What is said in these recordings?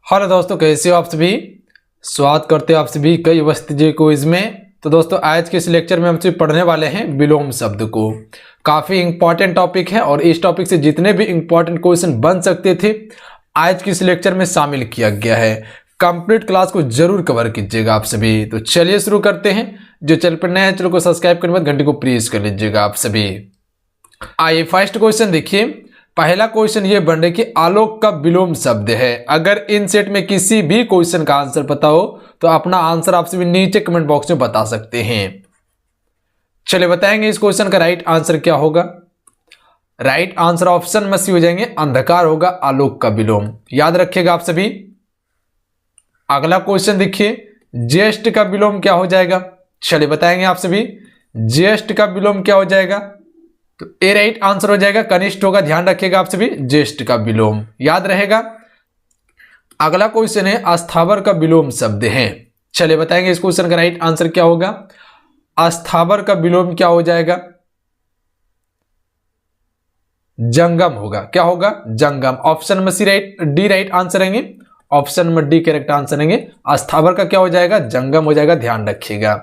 Hello दोस्तों, कैसे हो आप सभी। स्वागत करते हैं आप सभी कई वस्तुजे क्विज में। तो दोस्तों आज के इस लेक्चर में हम सभी पढ़ने वाले हैं विलोम शब्द को। काफ़ी इंपॉर्टेंट टॉपिक है और इस टॉपिक से जितने भी इंपॉर्टेंट क्वेश्चन बन सकते थे आज के इस लेक्चर में शामिल किया गया है। कंप्लीट क्लास को जरूर कवर कीजिएगा आप सभी। तो चलिए शुरू करते हैं। जो चैनल पर नए हैं चैनल को सब्सक्राइब करने के बाद घंटे को प्रेस कर लीजिएगा आप सभी। आइए फर्स्ट क्वेश्चन देखिए। पहला क्वेश्चन ये बन रहा है कि आलोक का विलोम शब्द है। अगर इन सेट में किसी भी क्वेश्चन का आंसर पता हो तो अपना आंसर आप सभी नीचे कमेंट बॉक्स में बता सकते हैं। चलिए बताएंगे इस क्वेश्चन का राइट आंसर क्या होगा। राइट आंसर ऑप्शन में सी हो जाएंगे अंधकार होगा आलोक का विलोम। याद रखिएगा आप सभी। अगला क्वेश्चन देखिए, ज्येष्ठ का विलोम क्या हो जाएगा। चलिए बताएंगे आप सभी ज्येष्ठ का विलोम क्या हो जाएगा। तो ए राइट आंसर हो जाएगा कनिष्ठ होगा। ध्यान रखिएगा आप सभी ज्येष्ठ का विलोम याद रहेगा। अगला क्वेश्चन है अस्थावर का विलोम शब्द है। चलिए बताएंगे इस क्वेश्चन का राइट आंसर क्या होगा। अस्थावर का विलोम क्या हो जाएगा। जंगम होगा। क्या होगा जंगम। ऑप्शन में सी राइट डी राइट आंसर रहेंगे। ऑप्शन में डी करेक्ट आंसर रहेंगे। अस्थावर का क्या हो जाएगा जंगम हो जाएगा। ध्यान रखिएगा।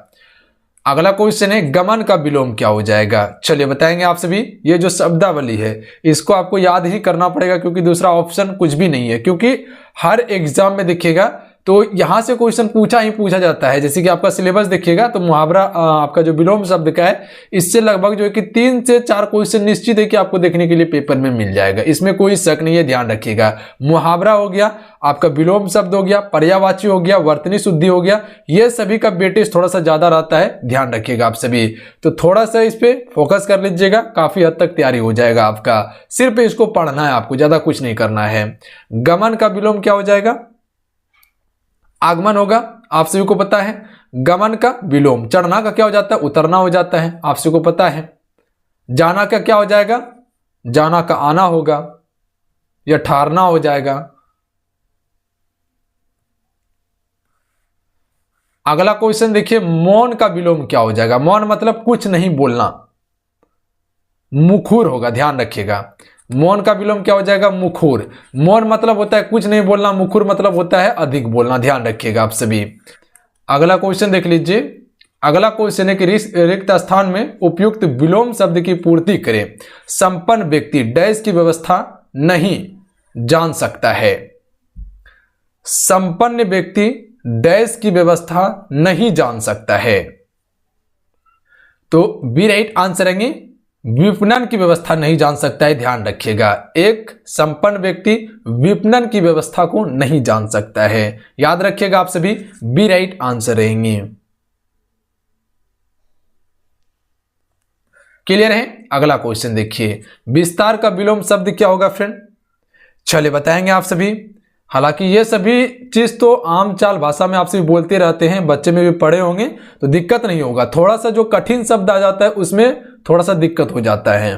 अगला क्वेश्चन है गमन का विलोम क्या हो जाएगा। चलिए बताएंगे आप सभी। ये जो शब्दावली है इसको आपको याद ही करना पड़ेगा क्योंकि दूसरा ऑप्शन कुछ भी नहीं है। क्योंकि हर एग्जाम में देखिएगा तो यहां से क्वेश्चन पूछा जाता है। जैसे कि आपका सिलेबस देखिएगा तो मुहावरा आपका जो विलोम शब्द का है इससे लगभग जो है कि 3 से 4 क्वेश्चन निश्चित है कि आपको देखने के लिए पेपर में मिल जाएगा। इसमें कोई शक नहीं है। ध्यान रखिएगा। मुहावरा हो गया, आपका विलोम शब्द हो गया, पर्यायवाची हो गया, वर्तनी शुद्धि हो गया, ये सभी का वेटेज थोड़ा सा ज्यादा रहता है। ध्यान रखिएगा आप सभी। तो थोड़ा सा इस पे फोकस कर लीजिएगा। काफी हद तक तैयारी हो जाएगा आपका। सिर्फ इसको पढ़ना है आपको, ज्यादा कुछ नहीं करना है। गमन का विलोम क्या हो जाएगा। आगमन होगा। आप सभी को पता है। गमन का विलोम चढ़ना का क्या हो जाता है उतरना हो जाता है। आप सभी को पता है। जाना का क्या हो जाएगा जाना का आना होगा या ठहरना हो जाएगा। अगला क्वेश्चन देखिए, मौन का विलोम क्या हो जाएगा। मौन मतलब कुछ नहीं बोलना। मुखुर होगा। ध्यान रखिएगा। मौन का विलोम क्या हो जाएगा मुखुर। मौन मतलब होता है कुछ नहीं बोलना। मुखुर मतलब होता है अधिक बोलना। ध्यान रखिएगा आप सभी। अगला क्वेश्चन देख लीजिए। अगला क्वेश्चन है कि रिक्त स्थान में उपयुक्त विलोम शब्द की पूर्ति करें। संपन्न व्यक्ति डैश की व्यवस्था नहीं जान सकता है। संपन्न व्यक्ति डैश की व्यवस्था नहीं जान सकता है। तो बी राइट आंसर रहेंगे विपणन की व्यवस्था नहीं जान सकता है। ध्यान रखिएगा। एक संपन्न व्यक्ति विपणन की व्यवस्था को नहीं जान सकता है। याद रखिएगा आप सभी। बी राइट आंसर रहेंगे। क्लियर है। अगला क्वेश्चन देखिए, विस्तार का विलोम शब्द क्या होगा फ्रेंड। चलिए बताएंगे आप सभी। हालांकि ये सभी चीज तो आम चाल भाषा में आप सभी बोलते रहते हैं, बच्चे में भी पढ़े होंगे तो दिक्कत नहीं होगा। थोड़ा सा जो कठिन शब्द आ जाता है उसमें थोड़ा सा दिक्कत हो जाता है।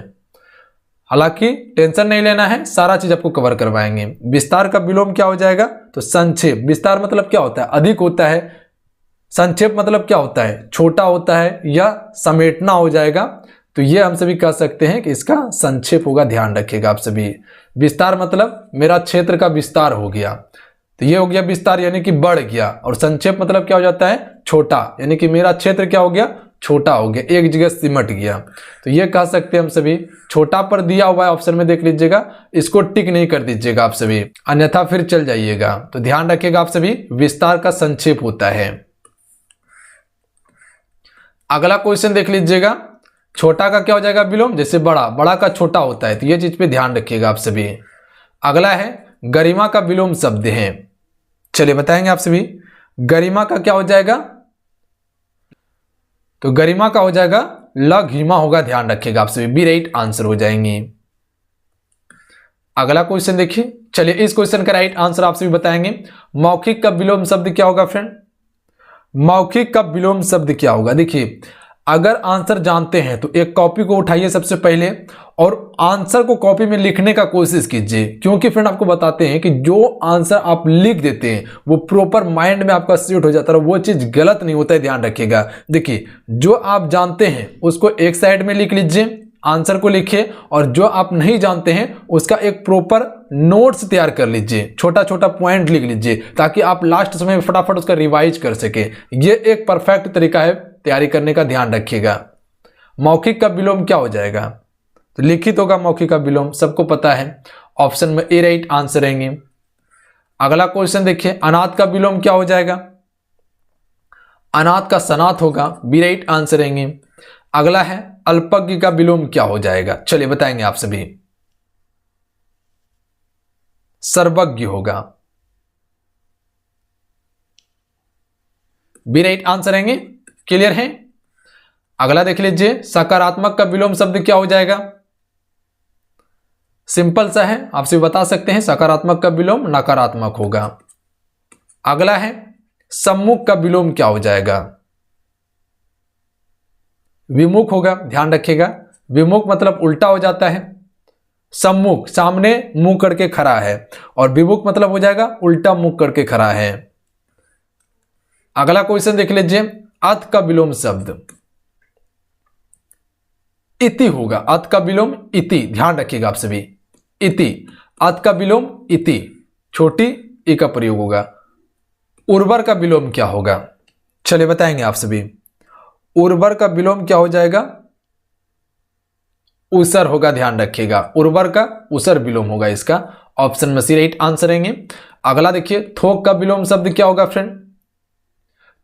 हालांकि टेंशन नहीं लेना है, सारा चीज आपको कवर करवाएंगे। विस्तार का विलोम क्या हो जाएगा तो संक्षेप। विस्तार मतलब क्या होता है अधिक होता है। संक्षेप मतलब क्या होता है छोटा होता है या समेटना हो जाएगा। तो ये हम सभी कह सकते हैं कि इसका संक्षेप होगा। ध्यान रखिएगा आप सभी। विस्तार मतलब मेरा क्षेत्र का विस्तार हो गया। तो ये हो गया विस्तार यानी कि बढ़ गया। और संक्षेप मतलब क्या हो जाता है छोटा यानी कि मेरा क्षेत्र क्या हो गया छोटा हो गया, एक जगह सिमट गया। तो ये कह सकते हैं हम सभी। छोटा पर दिया हुआ है ऑप्शन में देख लीजिएगा, इसको टिक नहीं कर दीजिएगा आप सभी, अन्यथा फिर चल जाइएगा। तो ध्यान रखिएगा आप सभी। विस्तार का संक्षेप होता है। अगला क्वेश्चन देख लीजिएगा। छोटा का क्या हो जाएगा विलोम। जैसे बड़ा, बड़ा का छोटा होता है। तो ये चीज पे ध्यान रखिएगा आप सभी। अगला है गरिमा का विलोम शब्द है। चलिए बताएंगे आप सभी। गरिमा का क्या हो जाएगा तो गरिमा का हो जाएगा लघिमा होगा। ध्यान रखिएगा आप सभी। बी राइट आंसर हो जाएंगे। अगला क्वेश्चन देखिए। चलिए इस क्वेश्चन का राइट आंसर आप सभी बताएंगे। मौखिक का विलोम शब्द क्या होगा फ्रेंड। मौखिक का विलोम शब्द क्या होगा। देखिए अगर आंसर जानते हैं तो एक कॉपी को उठाइए सबसे पहले और आंसर को कॉपी में लिखने का कोशिश कीजिए। क्योंकि फ्रेंड आपको बताते हैं कि जो आंसर आप लिख देते हैं वो प्रॉपर माइंड में आपका सेट हो जाता है। वो चीज गलत नहीं होता है। ध्यान रखिएगा। देखिए जो आप जानते हैं उसको एक साइड में लिख लीजिए, आंसर को लिखिए, और जो आप नहीं जानते हैं उसका एक प्रॉपर नोट्स तैयार कर लीजिए, छोटा छोटा पॉइंट लिख लीजिए ताकि आप लास्ट समय में फटाफट उसका रिवाइज कर सके। ये एक परफेक्ट तरीका है तैयारी करने का, ध्यान रखिएगा। मौखिक का विलोम क्या हो जाएगा? तो लिखित होगा मौखिक का विलोम, सबको पता है। ऑप्शन में ए राइट आंसर रहेंगे। अगला क्वेश्चन देखिए, अनाथ का विलोम क्या हो जाएगा? अनाथ का सनाथ होगा, बी राइट आंसर रहेंगे। अगला है अल्पज्ञ का विलोम क्या हो जाएगा? चलिए बताएंगे आप सभी। सर्वज्ञ होगा, बी राइट आंसर रहेंगे। क्लियर है? अगला देख लीजिए, सकारात्मक का विलोम शब्द क्या हो जाएगा? सिंपल सा है, आपसे बता सकते हैं। सकारात्मक का विलोम नकारात्मक होगा। अगला है सम्मुख का विलोम क्या हो जाएगा? विमुख होगा, ध्यान रखिएगा। विमुख मतलब उल्टा हो जाता है। सम्मुख सामने मुंह करके खड़ा है, और विमुख मतलब हो जाएगा उल्टा मुंह करके खड़ा है। अगला क्वेश्चन देख लीजिए, अत का विलोम शब्द इति होगा। अत का विलोम इति, ध्यान रखिएगा आप सभी। इति, अत का विलोम इति, छोटी ई का प्रयोग होगा। उर्वर का विलोम क्या होगा? चलिए बताएंगे आप सभी। उर्वर का विलोम क्या हो जाएगा? उसर होगा, ध्यान रखिएगा। उर्वर का उसर विलोम होगा इसका। ऑप्शन में सी राइट आंसर रहेंगे। अगला देखिए, थोक का विलोम शब्द क्या होगा फ्रेंड?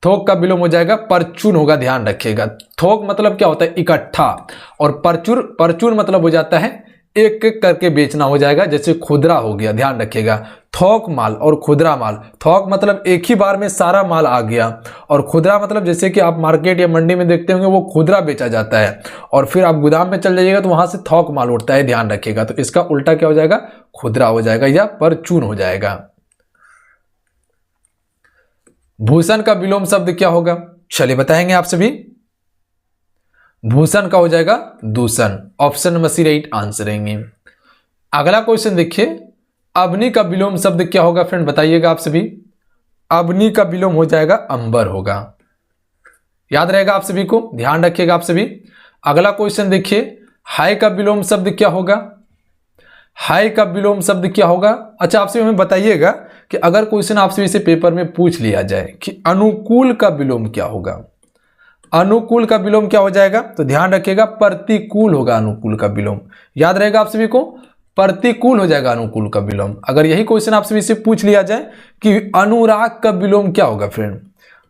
थोक का विलोम हो जाएगा परचून होगा, ध्यान रखिएगा। थोक मतलब क्या होता है? इकट्ठा, और परचून मतलब हो जाता है एक एक करके बेचना हो जाएगा, जैसे खुदरा हो गया, ध्यान रखिएगा। थोक माल और खुदरा माल, थोक मतलब एक ही बार में सारा माल आ गया, और खुदरा मतलब जैसे कि आप मार्केट या मंडी में देखते होंगे वो खुदरा बेचा जाता है, और फिर आप गोदाम में चल जाइएगा तो वहां से थोक माल उठता है, ध्यान रखिएगा। तो इसका उल्टा क्या हो जाएगा? खुदरा हो जाएगा या परचून हो जाएगा। भूषण का विलोम शब्द क्या होगा? चलिए बताएंगे आप सभी। भूषण का हो जाएगा दूषण। Option number C right answer रहेंगे। अगला क्वेश्चन देखिए, अवनि का विलोम शब्द क्या होगा फ्रेंड? बताइएगा आप सभी। अवनि का विलोम हो जाएगा अंबर होगा, याद रहेगा आप सभी को, ध्यान रखिएगा आप सभी। अगला क्वेश्चन देखिए, हाय का विलोम शब्द क्या होगा? हाय का विलोम शब्द क्या होगा? अच्छा, आपसे हमें बताइएगा कि अगर क्वेश्चन आपसे इसे पेपर में पूछ लिया जाए कि अनुकूल का विलोम क्या होगा? अनुकूल का विलोम क्या हो जाएगा? तो ध्यान रखिएगा, प्रतिकूल होगा अनुकूल का विलोम, याद रहेगा आप सभी को। प्रतिकूल हो जाएगा अनुकूल का विलोम। अगर यही क्वेश्चन आपसे इसे पूछ लिया जाए कि अनुराग का विलोम क्या होगा फ्रेंड?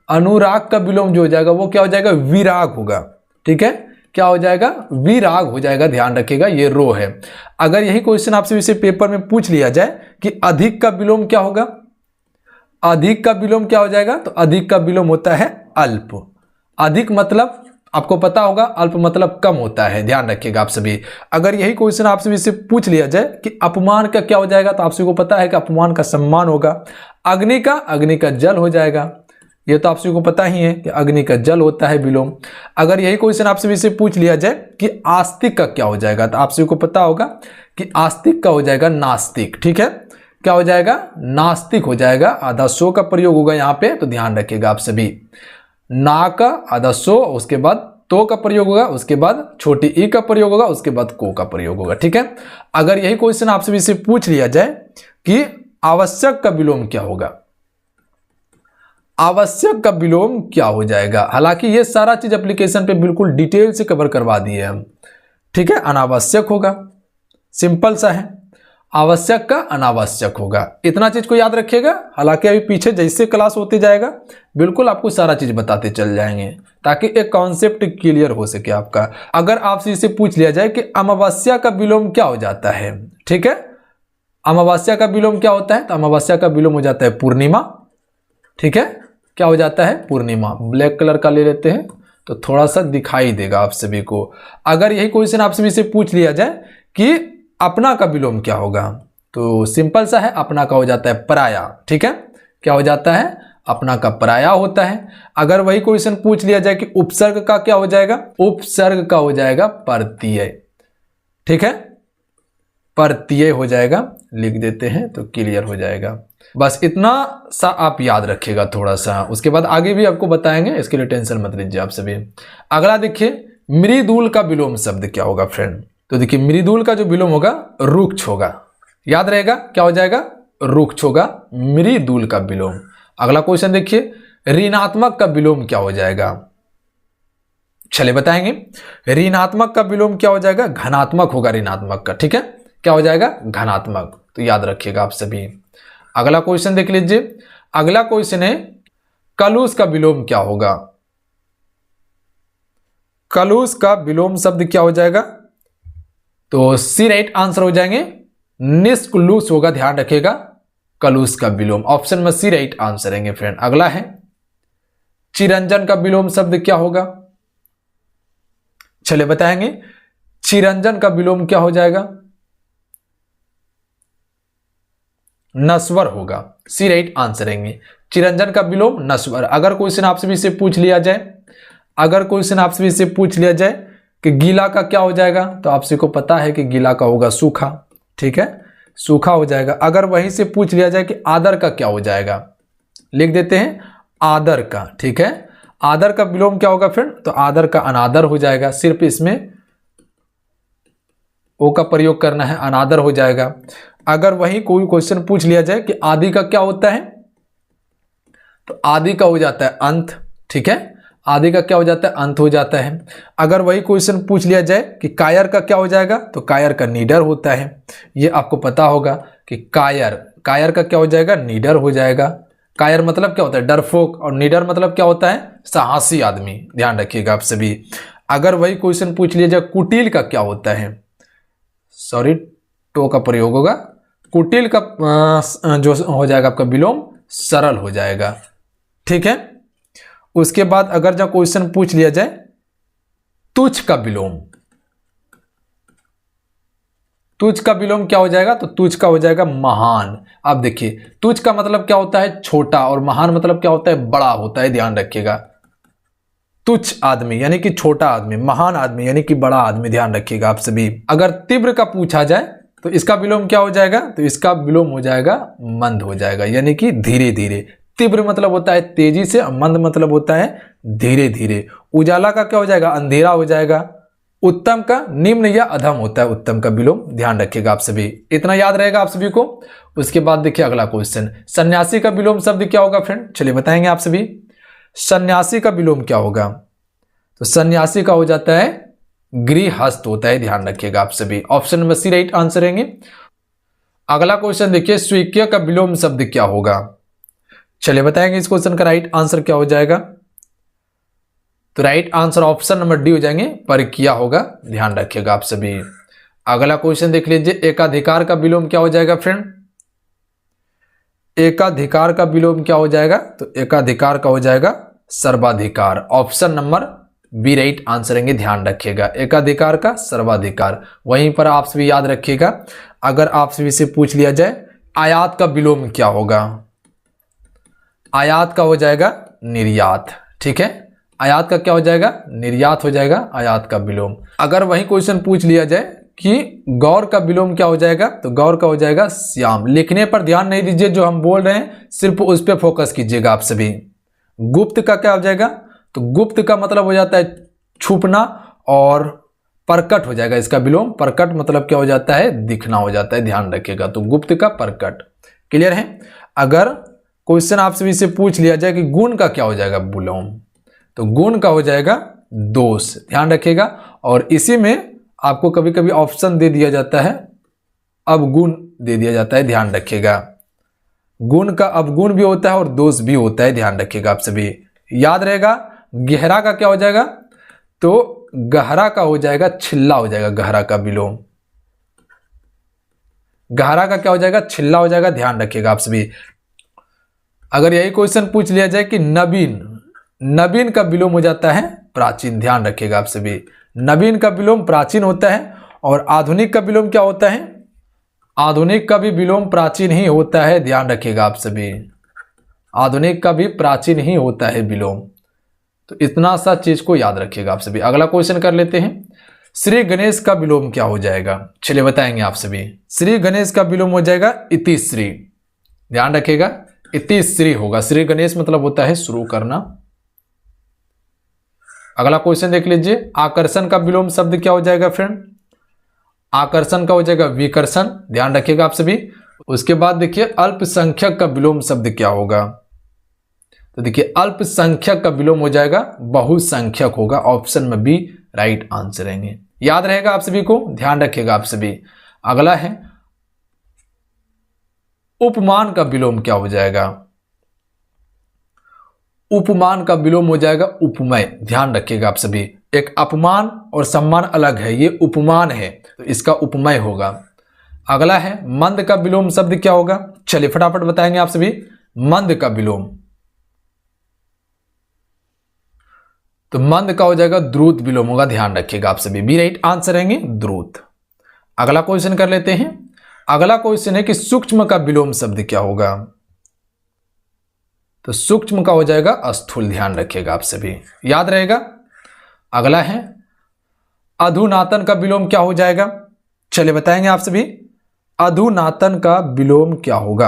अनुराग का विलोम जो हो जाएगा वो क्या हो जाएगा? विराग होगा, ठीक है। क्या हो जाएगा? विराग हो जाएगा, ध्यान रखिएगा, ये रो है। अगर यही क्वेश्चन आपसे इसे पेपर में पूछ लिया जाए कि अधिक का विलोम क्या होगा? अधिक का विलोम क्या हो जाएगा? तो अधिक का विलोम होता है अल्प। अधिक मतलब आपको पता होगा, अल्प मतलब कम होता है, ध्यान रखिएगा आप सभी। अगर यही क्वेश्चन आपसे इससे पूछ लिया जाए कि अपमान का क्या हो जाएगा? तो आप सभी को पता है कि अपमान का सम्मान होगा। अग्नि का जल हो जाएगा, ये तो आप सभी को पता ही है कि अग्नि का जल होता है विलोम। अगर यही क्वेश्चन आपसे इससे पूछ लिया जाए कि आस्तिक का क्या हो जाएगा? तो आप सभी को पता होगा कि आस्तिक का हो जाएगा नास्तिक, ठीक है। क्या हो जाएगा? नास्तिक हो जाएगा। आधा सो का प्रयोग होगा यहाँ पे, तो ध्यान रखिएगा आप सभी। ना का आधा सो, उसके बाद तो का प्रयोग होगा, उसके बाद छोटी ई का प्रयोग होगा, उसके बाद को का प्रयोग होगा, ठीक है। अगर यही क्वेश्चन आपसे इसे पूछ लिया जाए कि आवश्यक का विलोम क्या होगा? आवश्यक का विलोम क्या हो जाएगा? हालांकि ये सारा चीज एप्लीकेशन पे बिल्कुल डिटेल से कवर करवा दिए हम, ठीक है। अनावश्यक होगा, सिंपल सा है। आवश्यक का अनावश्यक होगा, इतना चीज को याद रखिएगा। हालांकि अभी पीछे जैसे क्लास होती जाएगा बिल्कुल आपको सारा चीज बताते चल जाएंगे, ताकि एक कॉन्सेप्ट क्लियर हो सके आपका। अगर आपसे इसे पूछ लिया जाए कि अमावस्या का विलोम क्या हो जाता है, ठीक है। अमावस्या का विलोम क्या होता है? तो अमावस्या का विलोम हो जाता है पूर्णिमा, ठीक है। क्या हो जाता है? पूर्णिमा। ब्लैक कलर का ले लेते हैं तो थोड़ा सा दिखाई देगा आप सभी को। अगर यही क्वेश्चन आपसे इसे पूछ लिया जाए कि अपना का विलोम क्या होगा, तो सिंपल सा है, अपना का हो जाता है पराया, ठीक है। क्या हो जाता है? अपना का पराया होता है। अगर वही क्वेश्चन पूछ लिया जाए कि उपसर्ग का क्या हो जाएगा? उपसर्ग का हो जाएगा परतीय, ठीक है। परतीय हो जाएगा, लिख देते हैं तो क्लियर हो जाएगा। बस इतना सा आप याद रखिएगा थोड़ा सा, उसके बाद आगे भी आपको बताएंगे, इसके लिए टेंशन मत लीजिए आप सभी। अगला देखिए, मृदुल का विलोम शब्द क्या होगा फ्रेंड? तो देखिए, मृदुल का जो विलोम होगा रुक्ष होगा, याद रहेगा क्या हो जाएगा, रुक्ष होगा, मृदुल का विलोम। अगला क्वेश्चन देखिए, ऋणात्मक का विलोम क्या हो जाएगा, चलिए बताएंगे। ऋणात्मक का विलोम क्या हो जाएगा, घनात्मक होगा ऋणात्मक का, ठीक है, क्या हो जाएगा, घनात्मक। तो याद रखिएगा आप सभी। अगला क्वेश्चन देख लीजिए, अगला क्वेश्चन है कलुष का विलोम क्या होगा। कलुष का विलोम शब्द क्या हो जाएगा, तो सी राइट आंसर हो जाएंगे, निष्कुलुष होगा, ध्यान रखिएगा। कलुष का विलोम ऑप्शन में सी राइट आंसर रहेंगे फ्रेंड। अगला है चिरंजन का विलोम शब्द क्या होगा, चलिए बताएंगे। चिरंजन का विलोम क्या हो जाएगा, नस्वर होगा, सी राइट आंसर रहेंगे। चिरंजन का विलोम नस्वर। अगर क्वेश्चन आपसे भी इसे पूछ लिया जाए, अगर क्वेश्चन आपसे भी इसे पूछ लिया जाए कि गीला का क्या हो जाएगा, तो आपसे को पता है कि गीला का होगा सूखा, ठीक है, सूखा हो जाएगा। अगर वहीं से पूछ लिया जाए कि आदर का क्या हो जाएगा, लिख देते हैं आदर का, ठीक है। आदर का विलोम क्या होगा फ्रेंड, तो आदर का अनादर हो जाएगा, सिर्फ इसमें ओ का प्रयोग करना है, अनादर हो जाएगा। अगर वही कोई क्वेश्चन पूछ लिया जाए कि आदि का क्या होता है, तो आदि का हो जाता है अंत, ठीक है, आदि का क्या हो जाता है, अंत हो जाता है। अगर वही क्वेश्चन पूछ लिया जाए कि कायर का क्या हो जाएगा, तो कायर का निडर होता है। ये आपको पता होगा कि कायर, कायर का क्या हो जाएगा, निडर हो जाएगा। कायर मतलब क्या होता है, डरपोक, और निडर मतलब क्या होता है, साहसी आदमी, ध्यान रखिएगा आप सभी। अगर वही क्वेश्चन पूछ लिया जाए कुटिल का क्या होता है, सॉरी टो का प्रयोग होगा, कुटिल का जो हो जाएगा आपका विलोम सरल हो जाएगा, ठीक है। उसके बाद अगर जो क्वेश्चन पूछ लिया जाए तुच्छ का विलोम, तुच्छ का विलोम क्या हो जाएगा, तो तुच्छ का हो जाएगा महान। अब देखिए तुच्छ का मतलब क्या होता है, छोटा, और महान मतलब क्या होता है, बड़ा होता है, ध्यान रखिएगा। तुच्छ आदमी यानी कि छोटा आदमी, महान आदमी यानी कि बड़ा आदमी, ध्यान रखिएगा आप सभी। अगर तीव्र का पूछा जाए तो इसका विलोम क्या हो जाएगा, तो इसका विलोम हो जाएगा मंद हो जाएगा, यानी कि धीरे धीरे। तीव्र मतलब होता है तेजी से, मंद मतलब होता है धीरे धीरे। उजाला का क्या हो जाएगा, अंधेरा हो जाएगा। उत्तम का निम्न या अधम होता है, उत्तम का विलोम, ध्यान रखिएगा आप सभी। इतना याद रहेगा आप सभी को। उसके बाद देखिए अगला क्वेश्चन, सन्यासी का विलोम शब्द क्या होगा फ्रेंड, चलिए बताएंगे आप सभी। सन्यासी का विलोम क्या होगा, तो सन्यासी का हो जाता है गृहस्थ होता है, ध्यान रखिएगा आप सभी। Option number C right answer रहेंगे। अगला क्वेश्चन देखिए, स्वीक्य का विलोम शब्द क्या होगा, चलिए बताएंगे इस क्वेश्चन का राइट आंसर क्या हो जाएगा। तो right answer option number D हो जाएंगे, परकीय होगा, ध्यान रखिएगा आप सभी। अगला क्वेश्चन देख लीजिए, एकाधिकार का विलोम क्या हो जाएगा फ्रेंड। एकाधिकार का विलोम क्या हो जाएगा, तो एकाधिकार का हो जाएगा सर्वाधिकार। Option number B right answer रहेंगे, ध्यान रखिएगा। एकाधिकार का सर्वाधिकार। वहीं पर आप सभी याद रखिएगा, अगर आप सभी से पूछ लिया जाए आयात का विलोम क्या होगा, आयात का हो जाएगा निर्यात, ठीक है। आयात का क्या हो जाएगा, निर्यात हो जाएगा, आयात का विलोम। अगर वही क्वेश्चन पूछ लिया जाए कि गौर का विलोम क्या हो जाएगा, तो गौर का हो जाएगा श्याम। लिखने पर ध्यान नहीं दीजिए, जो हम बोल रहे हैं सिर्फ उस पर फोकस कीजिएगा आप सभी। गुप्त का क्या हो जाएगा, तो गुप्त का मतलब हो जाता है छुपना, और प्रकट हो जाएगा इसका विलोम। प्रकट मतलब क्या हो जाता है, दिखना हो जाता है, ध्यान रखिएगा। तो गुप्त का प्रकट, क्लियर है। अगर क्वेश्चन आप सभी से पूछ लिया जाए कि गुण का क्या हो जाएगा विलोम, तो गुण का हो जाएगा दोष, ध्यान रखिएगा। और इसी में आपको कभी कभी ऑप्शन दे दिया जाता है, अवगुण दे दिया जाता है, ध्यान रखिएगा। गुण का अवगुण भी होता है और दोष भी होता है, ध्यान रखिएगा आप सभी। याद रहेगा। गहरा का क्या हो जाएगा, तो गहरा का हो जाएगा छिल्ला हो जाएगा, गहरा का विलोम। गहरा का क्या हो जाएगा, छिल्ला हो जाएगा, ध्यान रखिएगा आप सभी। अगर यही क्वेश्चन पूछ लिया जाए कि नवीन, नवीन का विलोम हो जाता है प्राचीन, ध्यान रखिएगा आप सभी। नवीन का विलोम प्राचीन होता है। और आधुनिक का विलोम क्या होता है, आधुनिक का भी विलोम प्राचीन ही होता है, ध्यान रखिएगा आप सभी। आधुनिक का भी प्राचीन ही होता है विलोम। तो इतना सा चीज को याद रखिएगा आप सभी। अगला क्वेश्चन कर लेते हैं, श्री गणेश का विलोम क्या हो जाएगा, चलिए बताएंगे आप सभी। श्री गणेश का विलोम हो जाएगा इतिश्री, ध्यान रखिएगा, इतिश्री होगा। श्री गणेश मतलब होता है शुरू करना। अगला क्वेश्चन देख लीजिए, आकर्षण का विलोम शब्द क्या हो जाएगा फ्रेंड। आकर्षण का हो जाएगा विकर्षण, ध्यान रखिएगा आप सभी। उसके बाद देखिए अल्पसंख्यक का विलोम शब्द क्या होगा, तो देखिए अल्पसंख्यक का विलोम हो जाएगा बहुसंख्यक होगा, ऑप्शन में बी राइट आंसर रहेंगे। याद रहेगा आप सभी को, ध्यान रखिएगा आप सभी। अगला है उपमान का विलोम क्या हो जाएगा, उपमान का विलोम हो जाएगा उपमेय, ध्यान रखिएगा आप सभी। एक अपमान और सम्मान अलग है, ये उपमान है तो इसका उपमेय होगा। अगला है मंद का विलोम शब्द क्या होगा, चलिए फटाफट बताएंगे आप सभी। मंद का विलोम, तो मंद का हो जाएगा द्रुत विलोम होगा, ध्यान रखिएगा आप सभी, बी राइट आंसर रहेंगे द्रुत। अगला क्वेश्चन कर लेते हैं। अगला क्वेश्चन है कि सूक्ष्म का विलोम शब्द क्या होगा, तो सूक्ष्म का हो जाएगा स्थूल, ध्यान रखिएगा आप सभी, याद रहेगा। अगला है अधुनातन का विलोम क्या हो जाएगा, चलिए बताएंगे आप सभी। अधुनातन का विलोम क्या होगा,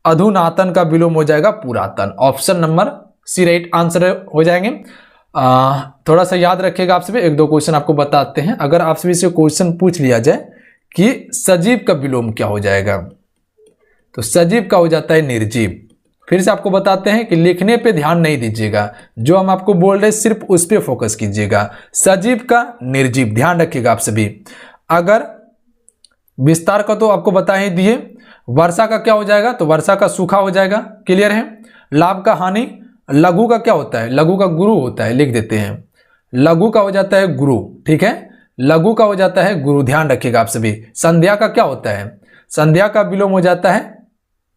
अधुनातन का विलोम हो जाएगा पुरातन, option number C right answer हो जाएंगे। थोड़ा सा याद रखिएगा आप सभी, एक दो क्वेश्चन आपको बताते हैं। अगर आप सभी से क्वेश्चन पूछ लिया जाए कि सजीव का विलोम क्या हो जाएगा, तो सजीव का हो जाता है निर्जीव। फिर से आपको बताते हैं कि लिखने पे ध्यान नहीं दीजिएगा, जो हम आपको बोल रहे हैं सिर्फ उस पे फोकस कीजिएगा। सजीव का निर्जीव, ध्यान रखिएगा आप सभी। अगर विस्तार का तो आपको बता ही दिए। वर्षा का क्या हो जाएगा, तो वर्षा का सूखा हो जाएगा, क्लियर है। लाभ का हानि, लघु का क्या होता है, लघु का गुरु होता है, लिख देते हैं। लघु का हो जाता है गुरु, ठीक है, लघु का हो जाता है गुरु, ध्यान रखिएगा आप सभी। संध्या का क्या होता है, संध्या का विलोम हो जाता है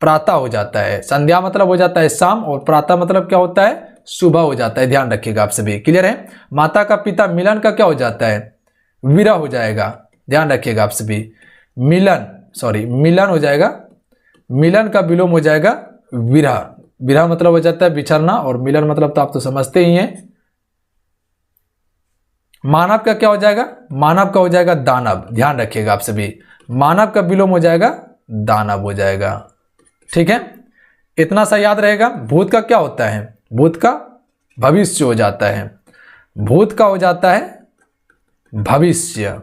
प्रातः हो जाता है। संध्या मतलब हो जाता है शाम और प्रातः मतलब क्या होता है, सुबह हो जाता है, ध्यान रखिएगा आप सभी, क्लियर है। माता का पिता मिलन का क्या हो जाता है, विरह हो जाएगा, ध्यान रखिएगा आप सभी। मिलन हो जाएगा, मिलन का विलोम हो जाएगा विरह। विरह मतलब हो जाता है बिछड़ना और मिलन मतलब तो आप तो समझते ही हैं। मानव का क्या हो जाएगा, मानव का हो जाएगा दानव, ध्यान रखिएगा आप सभी। मानव का विलोम हो जाएगा दानव हो जाएगा, ठीक है, इतना सा याद रहेगा। भूत का क्या होता है, भूत का भविष्य हो जाता है, भूत का हो जाता है भविष्य,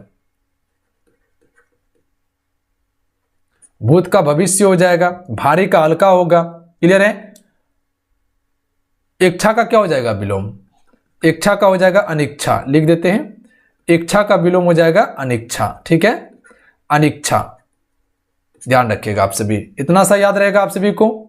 भूत का भविष्य हो जाएगा। भारी का हल्का होगा, क्लियर है। इच्छा का क्या हो जाएगा विलोम, इच्छा का हो जाएगा अनिच्छा, लिख देते हैं। इच्छा का विलोम हो जाएगा अनिच्छा, ठीक है, अनिच्छा, ध्यान रखिएगा आप सभी, इतना सा याद रहेगा आप सभी को।